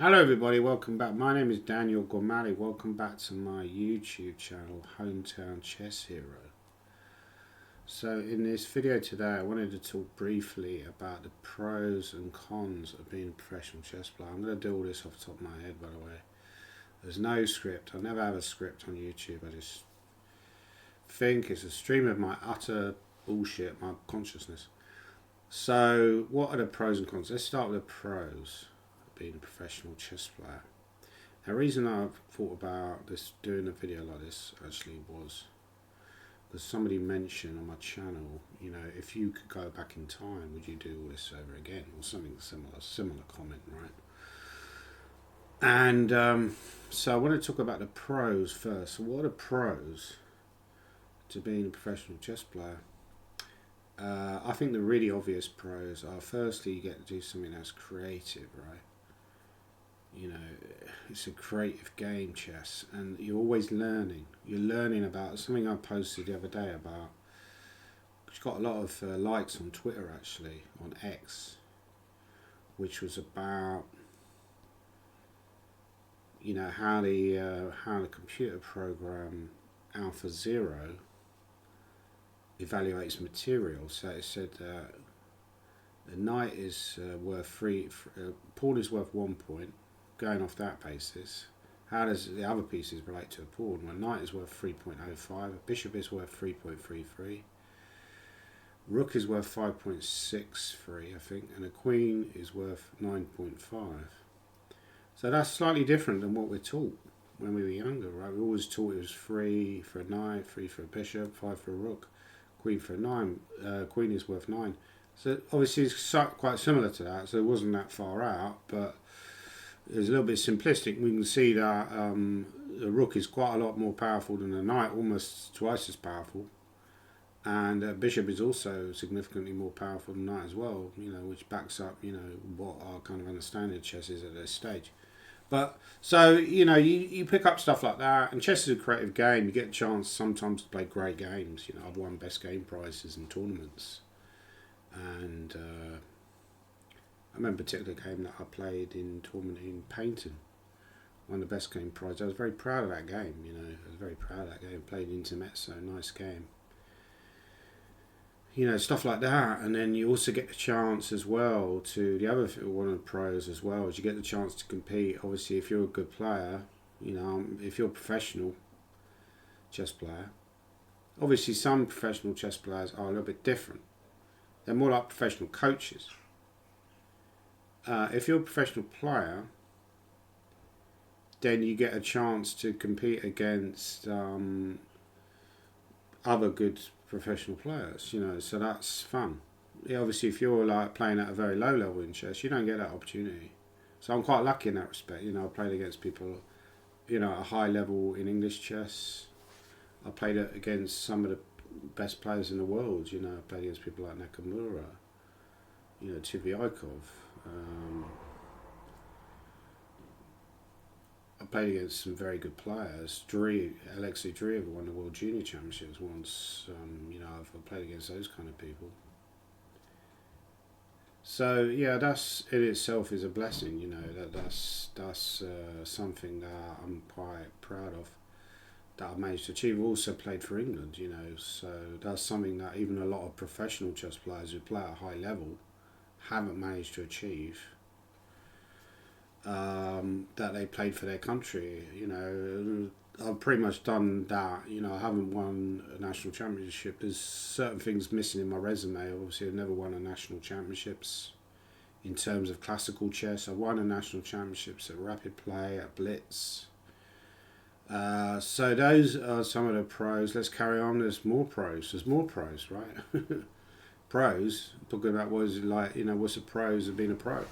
Hello everybody, welcome back. My name is Daniel Gormali. Welcome back to my YouTube channel, Hometown Chess Hero. So in this video today I wanted to talk briefly about the pros and cons of being a professional chess player. I'm going to do all this off the top of my head, by the way. There's no script. I never have a script on YouTube. I just think it's a stream of my utter bullshit, my consciousness. So what are the pros and cons? Let's start with the pros of being a professional chess player. The reason I've thought about this, doing a video like this, actually was because somebody mentioned on my channel, you know, if you could go back in time, would you do all this over again, or something similar comment, right? And so I want to talk about the pros first. So what are the pros to being a professional chess player? I think the really obvious pros are, firstly, you get to do something that's creative, right? You know, it's a creative game, chess, and you're always learning. You're learning about something I posted the other day about, which got a lot of likes on Twitter, actually, on X, which was about, you know, how the computer program AlphaZero evaluates material. So it said the knight is worth pawn is worth 1 point. Going off that basis, how does the other pieces relate to a pawn? Well, knight is worth 3.05, a bishop is worth 3.33, rook is worth 5.63, I think, and a queen is worth 9.5. So that's slightly different than what we're taught when we were younger, right? We always taught it was 3 for a knight, 3 for a bishop, 5 for a rook, queen for a 9, queen is worth 9. So obviously it's quite similar to that, so it wasn't that far out, but it's a little bit simplistic. We can see that the rook is quite a lot more powerful than the knight, almost twice as powerful, and bishop is also significantly more powerful than knight as well. You know, which backs up, you know, what our kind of understanding of chess is at this stage. But so, you know, you pick up stuff like that, and chess is a creative game. You get a chance sometimes to play great games. You know, I've won best game prizes in tournaments, and I remember a particular game that I played in tournament in Paynton, won the best game prize. I was very proud of that game, you know, I was very proud of that game. Played Intermezzo, nice game. You know, stuff like that. And then you also get the chance as well to, the other one of the pros as well, is you get the chance to compete. Obviously, if you're a good player, you know, if you're a professional chess player, obviously some professional chess players are a little bit different. They're more like professional coaches. If you're a professional player, then you get a chance to compete against other good professional players, you know, so that's fun. Yeah, obviously, if you're like playing at a very low level in chess, you don't get that opportunity. So I'm quite lucky in that respect. You know, I played against people, you know, at a high level in English chess. I played against some of the best players in the world. You know, I played against people like Nakamura, you know, Tiviakov. I played against some very good players. Alexei Dreyev won the World Junior Championships once. You know, I've played against those kind of people. So yeah, that's in itself is a blessing. You know, that's something that I'm quite proud of, that I've managed to achieve. I've also played for England. You know, so that's something that even a lot of professional chess players who play at a high level haven't managed to achieve. That they played for their country. You know, I've pretty much done that. You know, I haven't won a national championship. There's certain things missing in my resume. Obviously, I've never won a national championships in terms of classical chess. I won a national championships at Rapid Play, at Blitz. So those are some of the pros. Let's carry on. There's more pros. There's more pros, right? Pros. Talking about what is it like? You know, what's the pros of being a pro?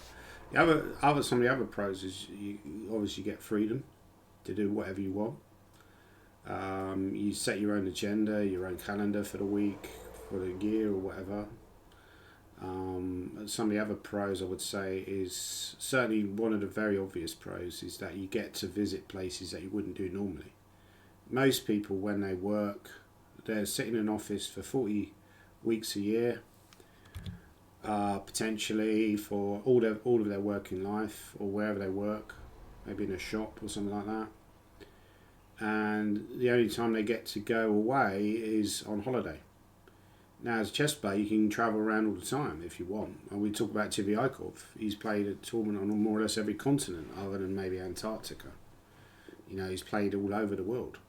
Some of the other pros is you obviously get freedom to do whatever you want. You set your own agenda, your own calendar for the week, for the year, or whatever. Some of the other pros I would say is, certainly one of the very obvious pros is that you get to visit places that you wouldn't do normally. Most people, when they work, they're sitting in an office for 40 weeks a year. potentially for all of their working life or wherever they work, maybe in a shop or something like that. And the only time they get to go away is on holiday. Now, as a chess player, you can travel around all the time if you want. And we talk about Tiviakov. He's played a tournament on more or less every continent other than maybe Antarctica. You know, he's played all over the world.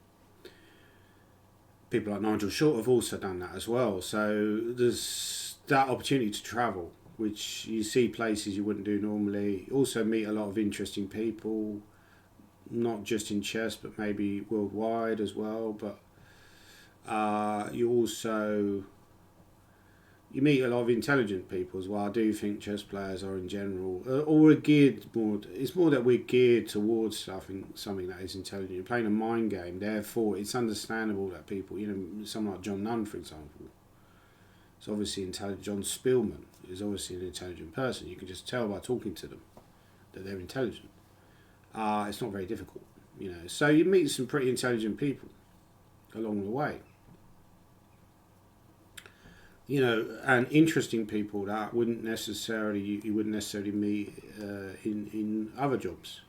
People like Nigel Short have also done that as well. So there's that opportunity to travel, which you see places you wouldn't do normally. You also meet a lot of interesting people, not just in chess, but maybe worldwide as well. But you meet a lot of intelligent people as well. I do think chess players are in general, or we're geared more. It's more that we're geared towards something that is intelligent. You're playing a mind game, therefore it's understandable that people, someone like John Nunn, for example, is obviously intelligent. John Spielman is obviously an intelligent person. You can just tell by talking to them that they're intelligent. It's not very difficult, So you meet some pretty intelligent people along the way. And interesting people that you wouldn't necessarily meet in other jobs.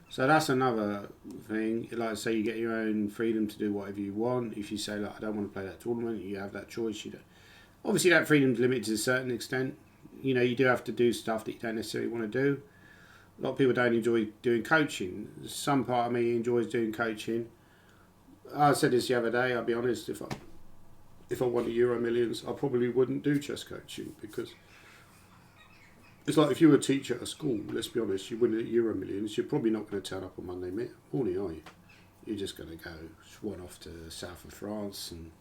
So that's another thing. Like I say, you get your own freedom to do whatever you want. If you say, I don't want to play that tournament, you have that choice. Obviously, that freedom's limited to a certain extent. You do have to do stuff that you don't necessarily want to do. A lot of people don't enjoy doing coaching. Some part of me enjoys doing coaching. I said this the other day, I'll be honest, if I won the Euro Millions, I probably wouldn't do chess coaching, because it's like if you were a teacher at a school, let's be honest, you win the Euro Millions, you're probably not going to turn up on Monday morning, are you? You're just going to go one off to the south of France and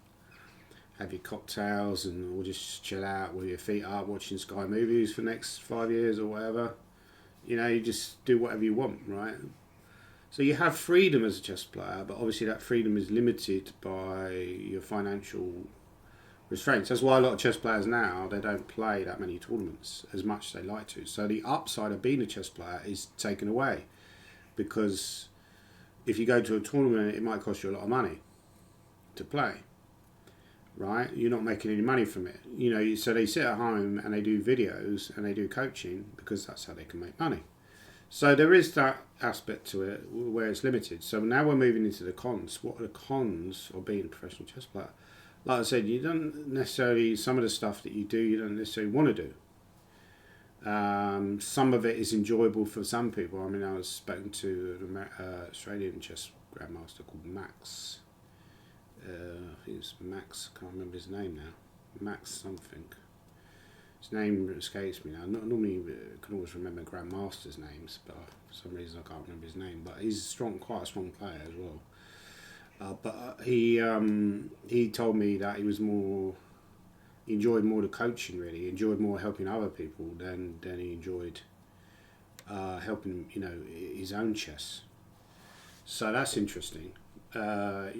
have your cocktails or just chill out with your feet up watching Sky movies for the next 5 years or whatever. You just do whatever you want, right? So you have freedom as a chess player, but obviously that freedom is limited by your financial restraints. That's why a lot of chess players now, they don't play that many tournaments as much as they like to. So the upside of being a chess player is taken away, because if you go to a tournament, it might cost you a lot of money to play, right? You're not making any money from it. So they sit at home and they do videos and they do coaching because that's how they can make money. So there is that aspect to it where it's limited. So now we're moving into the cons. What are the cons of being a professional chess player? Like I said, you don't necessarily, some of the stuff that you do, you don't necessarily want to do. Some of it is enjoyable for some people. I mean, I was speaking to an Australian chess grandmaster called Max. I think it's Max, I can't remember his name now. Max something. His name escapes me now. Normally, I can always remember grandmasters' names, but for some reason I can't remember his name. But he's quite a strong player as well. But he told me that he enjoyed more the coaching. Really, he enjoyed more helping other people than he enjoyed helping his own chess. So that's interesting. So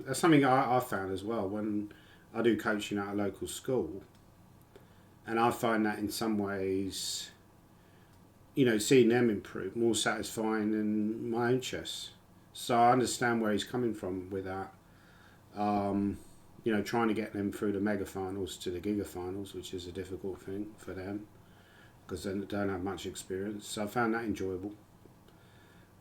that's something I found as well when I do coaching at a local school. And I find that in some ways, seeing them improve more satisfying than my own chess. So I understand where he's coming from with that. Trying to get them through the mega finals to the giga finals, which is a difficult thing for them because they don't have much experience. So I found that enjoyable.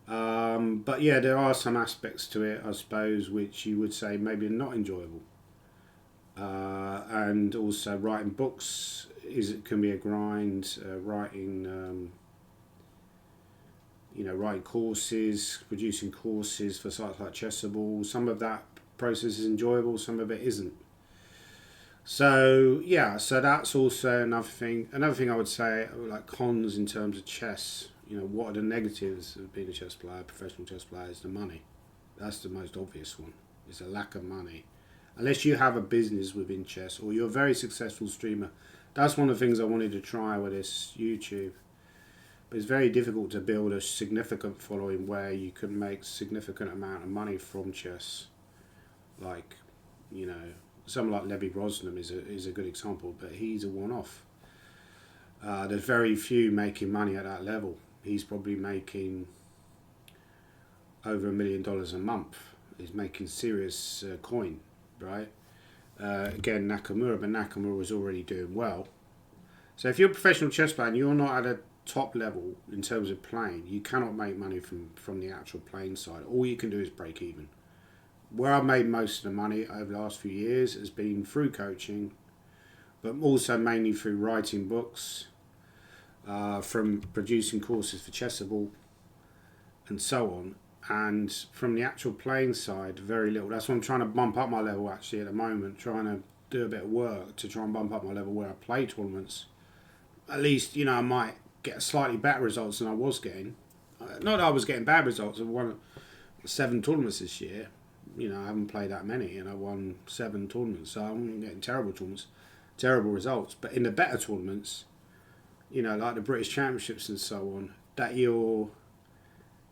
But yeah, there are some aspects to it, I suppose, which you would say maybe not enjoyable. And also writing books can be a grind. Writing courses, producing courses for sites like Chessable. Some of that process is enjoyable, some of it isn't. So yeah, so that's also another thing. Another thing I would say, like cons in terms of chess. What are the negatives of being a chess player, professional chess player? Is the money. That's the most obvious one. It's a lack of money. Unless you have a business within chess or you're a very successful streamer. That's one of the things I wanted to try with this YouTube. But it's very difficult to build a significant following where you can make significant amount of money from chess. Like, someone like Levi Rosnum is a good example, but he's a one-off. There's very few making money at that level. He's probably making over $1 million a month. He's making serious coin, right? Again, Nakamura, but Nakamura was already doing well. So if you're a professional chess player and you're not at a top level in terms of playing, you cannot make money from the actual playing side. All you can do is break even. Where I've made most of the money over the last few years has been through coaching, but also mainly through writing books, from producing courses for Chessable, and so on. And from the actual playing side, very little. That's why I'm trying to bump up my level actually at the moment, trying to do a bit of work to try and bump up my level where I play tournaments. At least, I might get slightly better results than I was getting. Not that I was getting bad results. I've won 7 tournaments this year. I haven't played that many, and I won 7 tournaments. So I'm getting terrible tournaments, terrible results. But in the better tournaments, like the British Championships and so on, that you're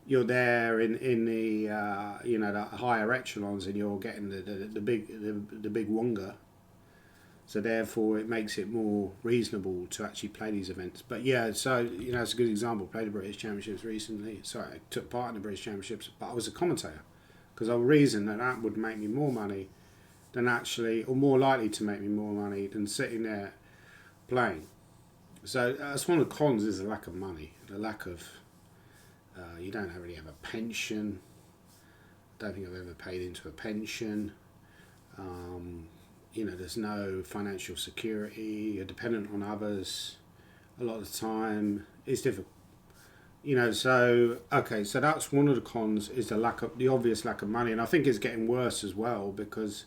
there in the the higher echelons, and you're getting the big wonga. So therefore, it makes it more reasonable to actually play these events. But yeah, so it's a good example. I played the British Championships recently. Sorry, I took part in the British Championships, but I was a commentator because I reasoned that would make me more money than actually, or more likely to make me more money than sitting there playing. So that's one of the cons, is the lack of money, the lack of you don't really have a pension. I don't think I've ever paid into a pension. There's no financial security. You're dependent on others a lot of the time. It's difficult. So that's one of the cons, is the obvious lack of money, and I think it's getting worse as well because,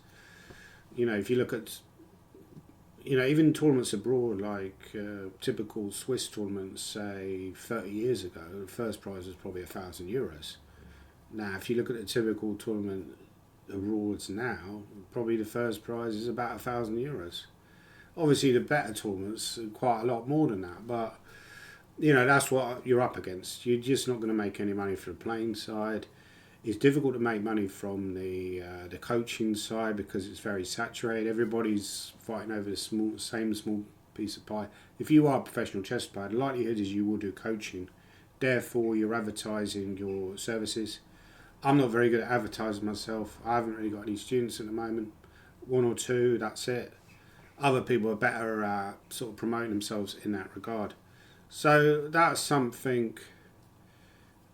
if you look at, even tournaments abroad, like typical Swiss tournaments, say 30 years ago, the first prize was probably €1,000. Now, if you look at a typical tournament abroad now, probably the first prize is about €1,000. Obviously, the better tournaments are quite a lot more than that, but that's what you're up against. You're just not going to make any money from the playing side. It's difficult to make money from the coaching side because it's very saturated. Everybody's fighting over the same small piece of pie. If you are a professional chess player, the likelihood is you will do coaching. Therefore, you're advertising your services. I'm not very good at advertising myself. I haven't really got any students at the moment. 1 or 2, that's it. Other people are better at sort of promoting themselves in that regard. So that's something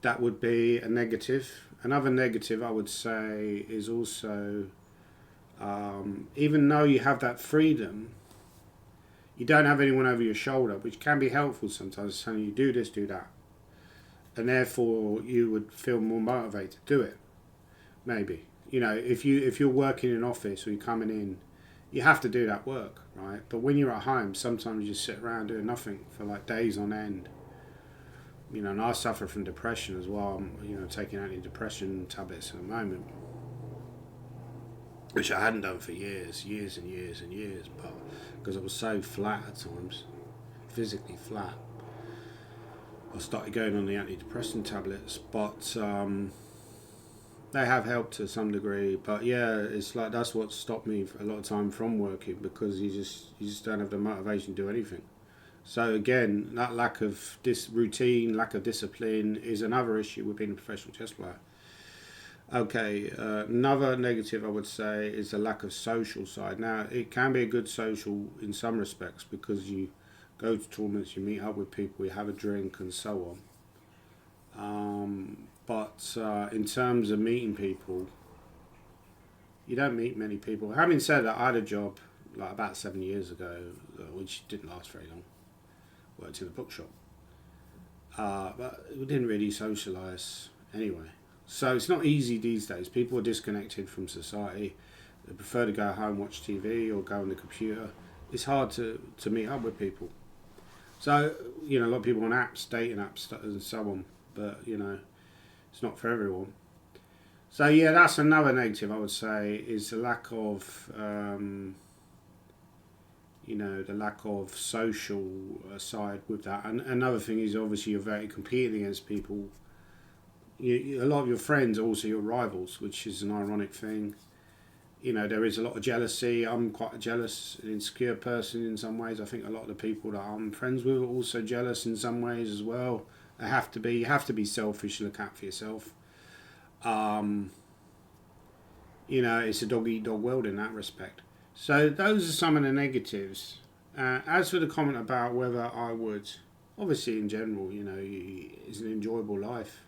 that would be a negative. Another negative, I would say, is also, even though you have that freedom, you don't have anyone over your shoulder, which can be helpful sometimes, telling you do this, do that. And therefore you would feel more motivated to do it. Maybe. If you're working in an office or you're coming in, you have to do that work, right? But when you're at home, sometimes you just sit around doing nothing for like days on end. And I suffer from depression as well. I'm, taking antidepressant tablets at the moment, which I hadn't done for years and years, but because I was so flat at times, physically flat, I started going on the antidepressant tablets, but they have helped to some degree. But yeah, it's like that's what stopped me a lot of time from working, because you just don't have the motivation to do anything. So again, that lack of this routine, lack of discipline is another issue with being a professional chess player. Okay, another negative I would say is the lack of social side. Now, it can be a good social in some respects because you go to tournaments, you meet up with people, you have a drink and so on. But in terms of meeting people, you don't meet many people. Having said that, I had a job like about 7 years ago, which didn't last very long. Worked in a bookshop. But we didn't really socialise anyway. So it's not easy these days. People are disconnected from society. They prefer to go home, watch TV or go on the computer. It's hard to meet up with people. So, a lot of people on apps, dating apps and so on. But, it's not for everyone. So, yeah, that's another negative I would say, is the lack of, the lack of social side with that. And another thing is obviously you're very competing against people. A lot of your friends are also your rivals, which is an ironic thing. There is a lot of jealousy. I'm quite a jealous and insecure person in some ways. I think a lot of the people that I'm friends with are also jealous in some ways as well. You have to be selfish and look out for yourself. It's a dog-eat-dog world in that respect. So those are some of the negatives. As for the comment about whether I would, obviously in general, it's an enjoyable life.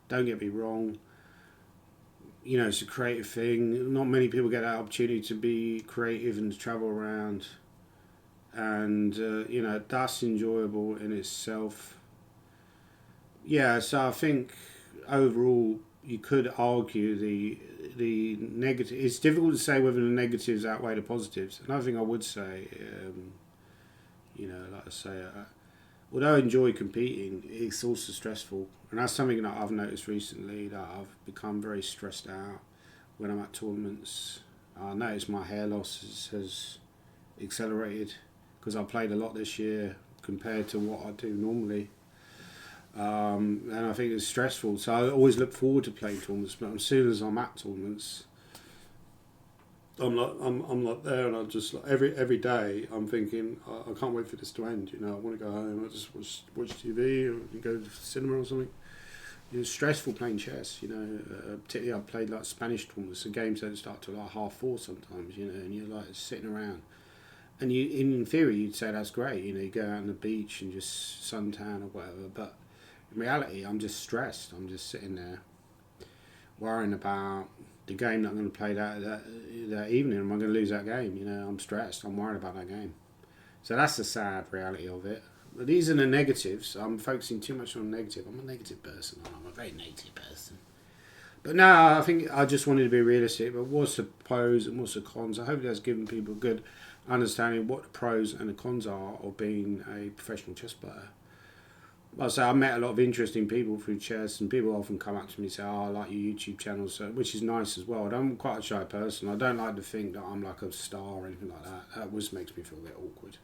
Don't get me wrong. It's a creative thing. Not many people get that opportunity to be creative and to travel around, and that's enjoyable in itself. Yeah, so I think overall you could argue the negative. It's difficult to say whether the negatives outweigh the positives. Another thing I would say, like I say, although I enjoy competing, it's also stressful, and that's something that I've noticed recently, that I've become very stressed out when I'm at tournaments. I noticed my hair loss has accelerated because I played a lot this year compared to what I do normally. And I think it's stressful. So I always look forward to playing tournaments, but as soon as I'm at tournaments, I'm not there, and I just like every day I'm thinking I can't wait for this to end. I want to go home. I just watch TV or go to the cinema or something. It's stressful playing chess. Particularly I played like Spanish tournaments. The games don't start till like 4:30 sometimes. And you're like sitting around. And you, in theory, you'd say that's great. You go out on the beach and just suntan or whatever. But in reality, I'm just stressed. I'm just sitting there worrying about the game that I'm going to play that evening. Am I going to lose that game? I'm stressed. I'm worried about that game. So that's the sad reality of it. But these are the negatives. I'm focusing too much on the negative. I'm a negative person. I'm a very negative person. But no, I think I just wanted to be realistic. But what's the pros and what's the cons? I hope that's given people a good understanding of what the pros and the cons are of being a professional chess player. Like I say, I met a lot of interesting people through chess, and people often come up to me and say, "Oh, I like your YouTube channel," so, which is nice as well. I'm quite a shy person. I don't like to think that I'm like a star or anything like that. That always makes me feel a bit awkward.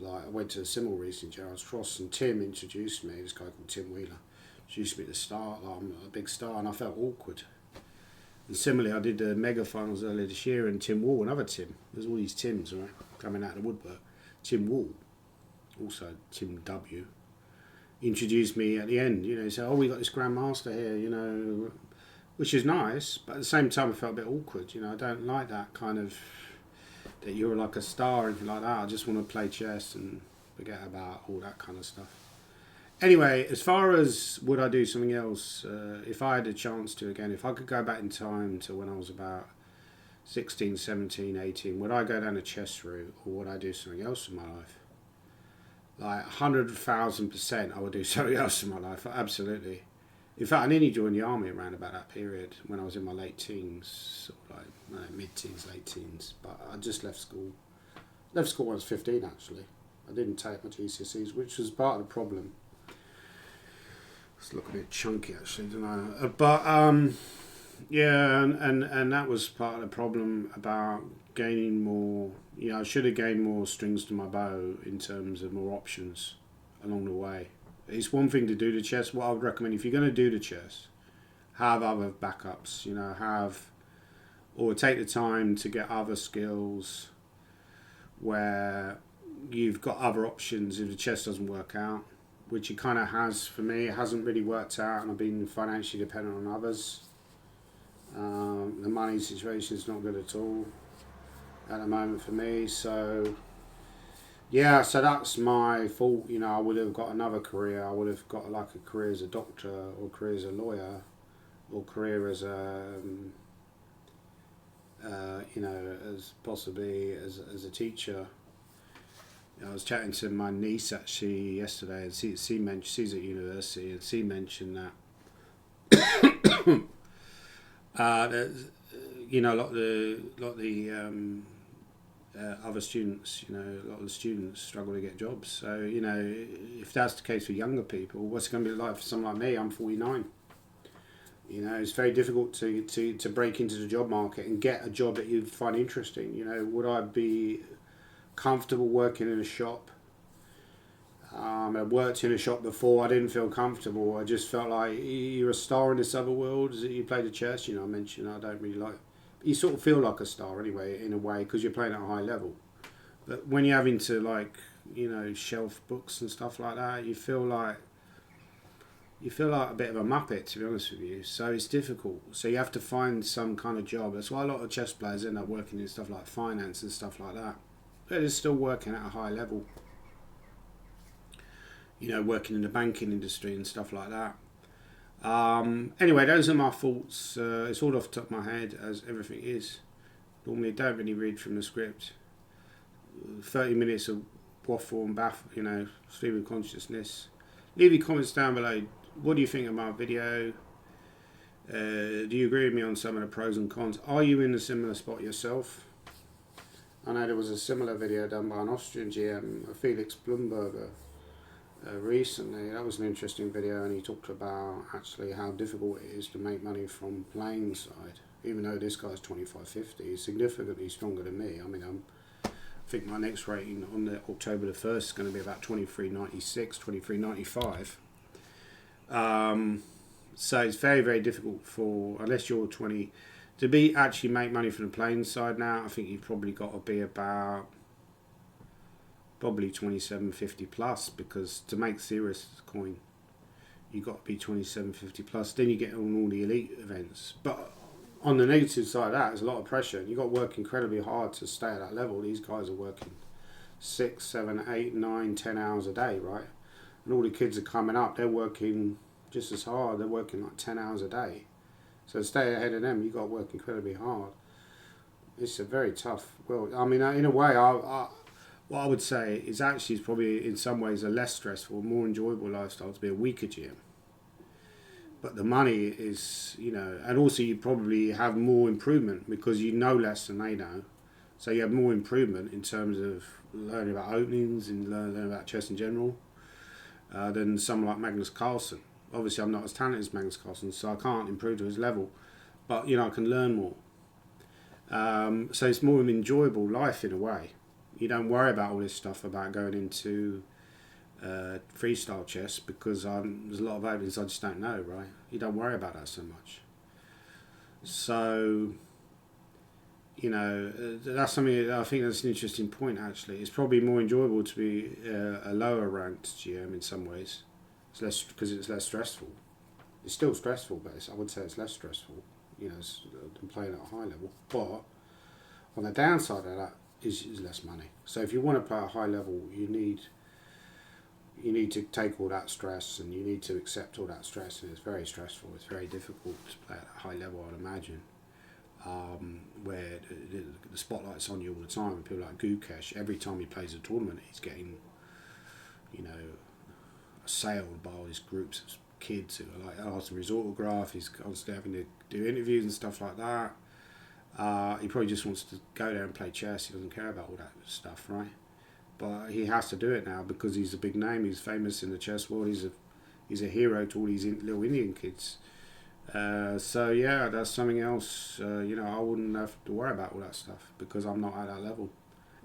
Like I went to a Simmel recently, Gerald Cross, and Tim introduced me. This guy called Tim Wheeler introduced me to the star. Like I'm a big star, and I felt awkward. And similarly, I did the mega finals earlier this year, and Tim Wall, another Tim. There's all these Tims, right, coming out of the woodwork. Tim Wall. Also Tim W, introduced me at the end. He said, "Oh, we got this grandmaster here," which is nice, but at the same time I felt a bit awkward. I don't like that kind of, that you're like a star or anything like that. I just want to play chess and forget about all that kind of stuff. Anyway, as far as would I do something else, if I had a chance to again, if I could go back in time to when I was about 16, 17, 18, would I go down a chess route, or would I do something else in my life? Like 100,000%, I would do something else in my life. Absolutely. In fact, I nearly joined the army around about that period when I was in my late teens, sort of like mid-teens, late teens. But I just left school. Left school when I was 15, actually. I didn't take my GCSEs, which was part of the problem. It's looking a bit chunky, actually, don't I? Yeah, and that was part of the problem about gaining more. I should have gained more strings to my bow in terms of more options along the way. It's one thing to do the chess. What I would recommend, if you're going to do the chess, have other backups. Or take the time to get other skills where you've got other options if the chess doesn't work out, which it kind of has for me. It hasn't really worked out, and I've been financially dependent on others. The money situation is not good at all at the moment for me, so yeah, so that's my fault. I would have got another career. I would have got like a career as a doctor, or career as a lawyer, or career as as possibly as a teacher. I was chatting to my niece actually yesterday, and she mentioned she's at university, and she mentioned that a lot of the other students, a lot of the students struggle to get jobs. So if that's the case for younger people, what's it going to be like for someone like me? I'm 49. It's very difficult to break into the job market and get a job that you find interesting. Would I be comfortable working in a shop? I worked in a shop before. I didn't feel comfortable. I just felt like you're a star in this other world. You play the chess. I mentioned I don't really like. You sort of feel like a star anyway, in a way, because you're playing at a high level. But when you're having to shelf books and stuff like that, you feel like a bit of a muppet, to be honest with you. So it's difficult. So you have to find some kind of job. That's why a lot of chess players end up working in stuff like finance and stuff like that. that is still working at a high level. You know, working in the banking industry and stuff like that. Anyway, those are my thoughts. It's all off the top of my head, as everything is. Normally, I don't really read from the script. 30 minutes of waffle and bath, you know, stream of consciousness. Leave your comments down below. What do you think of my video? Do you agree with me on some of the pros and cons? Are you in a similar spot yourself? I know there was a similar video done by an Austrian GM, Felix Blumberger, recently. That was an interesting video, and he talked about actually how difficult it is to make money from playing side. Even though this guy's 25.50, he's significantly stronger than me. I mean, I think my next rating on the October the 1st is going to be about 23.96, 23.95. So it's very, very difficult for, unless you're 20, to be actually make money from the playing side now. I think you've probably got to be about probably 27.50 plus, because to make serious coin, you've got to be 27.50 plus. Then you get on all the elite events. But on the negative side of that, there's a lot of pressure. You've got to work incredibly hard to stay at that level. These guys are working 6, 7, 8, 9, 10 hours a day, right? And all the kids are coming up, they're working just as hard. They're working like 10 hours a day. So to stay ahead of them, you've got to work incredibly hard. It's a very tough world. I mean, in a way, what I would say is actually it's probably in some ways a less stressful, more enjoyable lifestyle to be a weaker GM. But the money is, you know, and also you probably have more improvement because you know less than they know. So you have more improvement in terms of learning about openings and learning about chess in general than someone like Magnus Carlsen. Obviously, I'm not as talented as Magnus Carlsen, so I can't improve to his level. But, you know, I can learn more. So it's more of an enjoyable life in a way. You don't worry about all this stuff about going into freestyle chess because there's a lot of openings I just don't know, right? You don't worry about that so much. So, you know, that's something that I think that's an interesting point, actually. It's probably more enjoyable to be a lower ranked GM in some ways. It's less, because it's less stressful. It's still stressful, but I would say it's less stressful, you know, than playing at a high level. But on the downside of that is less money. So if you want to play at a high level, you need to take all that stress, and you need to accept all that stress, and it's very stressful. It's very difficult to play at a high level, I'd imagine, where the spotlight's on you all the time. And people like Gukesh, every time he plays a tournament, he's getting, you know, assailed by all these groups of kids who are like asking for his autograph. He's constantly having to do interviews and stuff like that. He probably just wants to go there and play chess. He doesn't care about all that stuff, right? But he has to do it now because he's a big name. He's famous in the chess world. He's a hero to all these little Indian kids. So yeah, that's something else. You know, I wouldn't have to worry about all that stuff because I'm not at that level.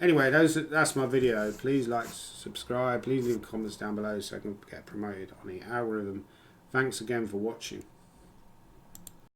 Anyway, that's my video. Please like, subscribe. Please leave comments down below so I can get promoted on the algorithm. Thanks again for watching.